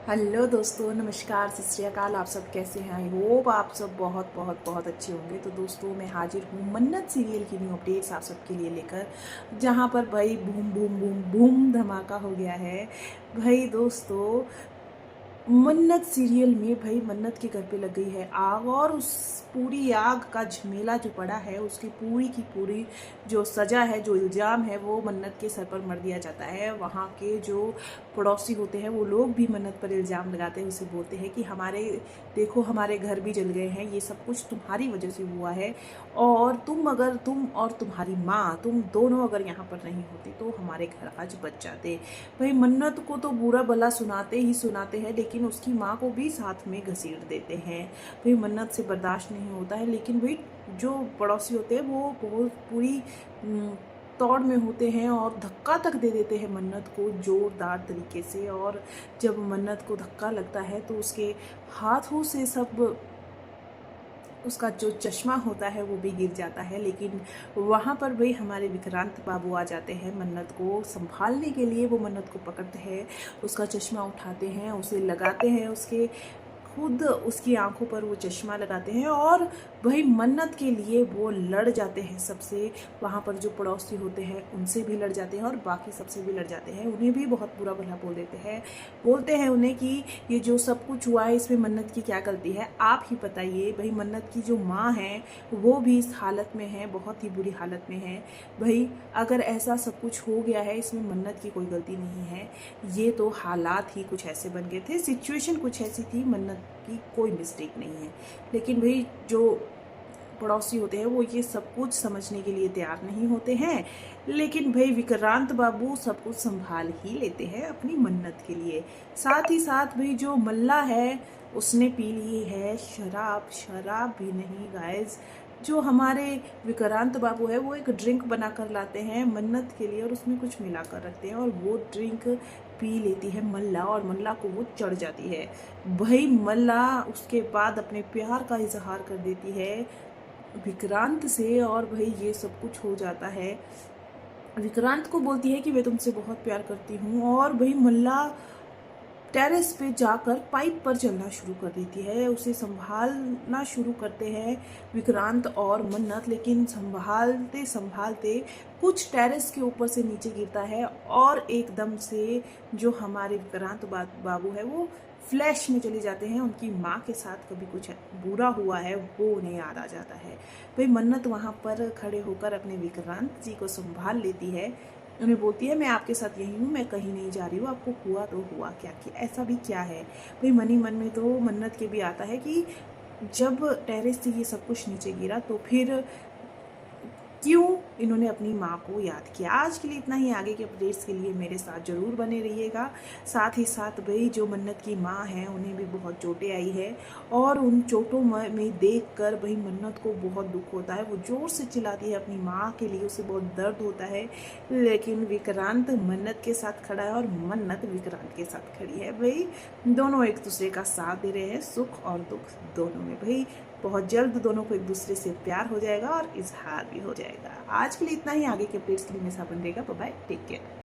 Hello दोस्तों, नमस्कार, सत श्री अकाल। आप सब कैसे हैं? आई होप आप सब बहुत बहुत बहुत अच्छे होंगे। तो दोस्तों, मैं हाजिर हूँ मन्नत सीरियल की न्यू अपडेट्स आप सबके लिए लेकर, जहाँ पर भाई बूम बूम बूम बूम धमाका हो गया है। भाई दोस्तों, मन्नत सीरियल में भाई मन्नत के घर पे लग गई है आग, और उस पूरी आग का झमेला जो पड़ा है, उसकी पूरी की पूरी जो सजा है, जो इल्ज़ाम है, वो मन्नत के सर पर मर दिया जाता है। वहाँ के जो पड़ोसी होते हैं वो लोग भी मन्नत पर इल्ज़ाम लगाते हैं, उसे बोलते हैं कि हमारे देखो, हमारे घर भी जल गए हैं, ये सब कुछ तुम्हारी वजह से हुआ है, और तुम और तुम्हारी माँ, तुम दोनों अगर यहाँ पर नहीं होते तो हमारे घर आज बच जाते। भाई मन्नत को तो बुरा भला सुनाते ही सुनाते हैं, लेकिन उसकी माँ को भी साथ में घसीट देते हैं। भाई मन्नत से बर्दाश्त नहीं होता है, लेकिन भाई जो पड़ोसी होते हैं वो बहुत पूरी तौड़ में होते हैं और धक्का तक दे देते हैं मन्नत को जोरदार तरीके से। और जब मन्नत को धक्का लगता है तो उसके हाथों से सब, उसका जो चश्मा होता है वो भी गिर जाता है। लेकिन वहाँ पर भाई हमारे विक्रांत बाबू आ जाते हैं मन्नत को संभालने के लिए। वो मन्नत को पकड़ते हैं, उसका चश्मा उठाते हैं, उसे लगाते हैं, उसके खुद उसकी आंखों पर वो चश्मा लगाते हैं, और वही मन्नत के लिए वो लड़ जाते हैं सबसे। वहाँ पर जो पड़ोसी होते हैं उनसे भी लड़ जाते हैं, और बाकी सबसे भी लड़ जाते हैं। उन्हें भी बहुत बुरा भला बोल देते हैं, बोलते हैं उन्हें कि ये जो सब कुछ हुआ है इसमें मन्नत की क्या गलती है, आप ही बताइए। भाई मन्नत की जो माँ है वो भी इस हालत में है, बहुत ही बुरी हालत में है। भाई अगर ऐसा सब कुछ हो गया है, इसमें मन्नत की कोई गलती नहीं है, ये तो हालात ही कुछ ऐसे बन गए थे, सिचुएशन कुछ ऐसी थी, मन्नत की कोई मिस्टेक नहीं है। लेकिन भाई जो पड़ोसी होते हैं वो ये सब कुछ समझने के लिए तैयार नहीं होते हैं। लेकिन भाई विक्रांत बाबू सब कुछ संभाल ही लेते हैं अपनी मन्नत के लिए। साथ ही साथ भाई जो मल्ला है उसने पी ली है शराब। शराब भी नहीं गाइस, जो हमारे विक्रांत बाबू है वो एक ड्रिंक बना कर लाते हैं मन्नत के लिए, और उसमें कुछ मिला कर रखते हैं, और वो ड्रिंक पी लेती है मल्ला, और मल्ला को वो चढ़ जाती है। भाई मल्ला उसके बाद अपने प्यार का इजहार कर देती है विक्रांत से, और भाई ये सब कुछ हो जाता है। विक्रांत को बोलती है कि मैं तुमसे बहुत प्यार करती हूँ, और भाई मल्ला टेरेस पे जाकर पाइप पर चलना शुरू कर देती है। उसे संभालना शुरू करते हैं विक्रांत और मन्नत, लेकिन संभालते संभालते कुछ टेरेस के ऊपर से नीचे गिरता है, और एकदम से जो हमारे विक्रांत बाबू है वो फ्लैश में चले जाते हैं। उनकी माँ के साथ कभी कुछ बुरा हुआ है वो उन्हें याद आ जाता है। भाई मन्नत वहाँ पर खड़े होकर अपने विक्रांत जी को संभाल लेती है, उन्हें बोलती है मैं आपके साथ यही हूँ, मैं कहीं नहीं जा रही हूँ, आपको हुआ तो हुआ क्या, कि ऐसा भी क्या है। भाई मन ही मन में तो मन्नत के भी आता है कि जब टेरेस से ये सब कुछ नीचे गिरा तो फिर क्यों इन्होंने अपनी माँ को याद किया। आज के लिए इतना ही, आगे के अपडेट्स के लिए मेरे साथ ज़रूर बने रहिएगा। साथ ही साथ भाई जो मन्नत की माँ है उन्हें भी बहुत चोटें आई है, और उन चोटों में देख कर भाई मन्नत को बहुत दुख होता है। वो ज़ोर से चिल्लाती है अपनी माँ के लिए, उसे बहुत दर्द होता है। लेकिन विक्रांत मन्नत के साथ खड़ा है, और मन्नत विक्रांत के साथ खड़ी है। भाई दोनों एक दूसरे का साथ दे रहे हैं, सुख और दुख दोनों में। भाई बहुत जल्द दोनों को एक दूसरे से प्यार हो जाएगा और इजहार भी हो जाएगा। आज के लिए इतना ही, आगे के अपडेट्स के लिए मेरे साथ बन रहेगा। Bye bye, take care.